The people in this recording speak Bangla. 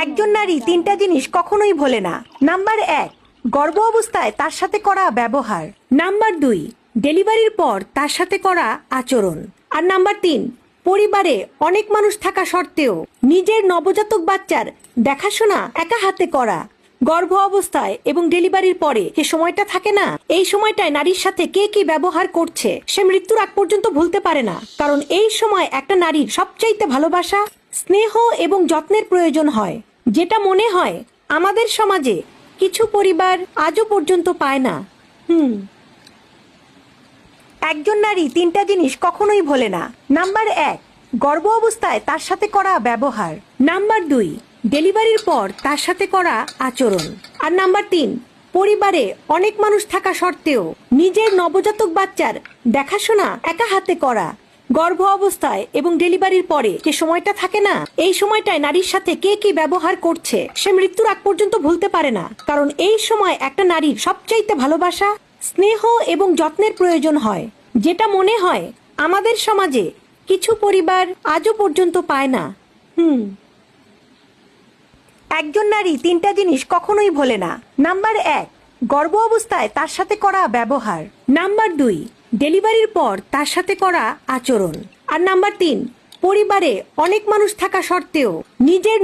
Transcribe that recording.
একজন নারী তিনটা জিনিস কখনোই ভোলে না। নাম্বার 1, গর্ভ অবস্থায় তার সাথে করা ব্যবহার। নাম্বার 2, ডেলিভারির পর তার সাথে করা আচরণ। আর নাম্বার 3, পরিবারে অনেক মানুষ থাকা সত্ত্বেও নিজের নবজাতক বাচ্চার দেখাশোনা একা হাতে করা। গর্ভ অবস্থায় এবং ডেলিভারির পরে যে সময়টা থাকে না, এই সময়টায় নারীর সাথে কে কি ব্যবহার করছে সে মৃত্যুর আগ পর্যন্ত ভুলতে পারে না। কারণ এই সময় একটা নারীর সবচাইতে ভালোবাসা, স্নেহ এবং যত্নের প্রয়োজন হয়, যেটা মনে হয় আমাদের সমাজে কিছু পরিবার আজও পর্যন্ত পায় না। একজন নারী তিনটা জিনিস কখনোই ভোলে না। নাম্বার 1, গর্ভ অবস্থায় তার সাথে করা ব্যবহার। নাম্বার 2, ডেলিভারির পর তার সাথে করা আচরণ। আর নাম্বার 3, পরিবারে অনেক মানুষ থাকা সত্ত্বেও নিজের নবজাতক বাচ্চার দেখাশোনা একা হাতে করা। গর্ভ অবস্থায় এবং ডেলিভারির পরে যে সময়টা থাকে না, এই সময়টায় নারীর সাথে কে কি ব্যবহার করছে সে মৃত্যুর আগ পর্যন্ত ভুলতে পারে না। কারণ এই সময় একটা নারীর সবচাইতে ভালোবাসা, স্নেহ এবং যত্নের প্রয়োজন হয়, যেটা মনে হয় আমাদের সমাজে কিছু পরিবার আজও পর্যন্ত পায় না। একজন নারী তিনটা জিনিস কখনোই ভোলে না। নাম্বার 1, গর্ভ অবস্থায় তার সাথে করা ব্যবহার। নাম্বার 2, ডেলিভারির পর তার সাথে করা আচরণ। আর নাম্বার 3, পরিবারে অনেক মানুষ থাকা সত্ত্বেও নিজের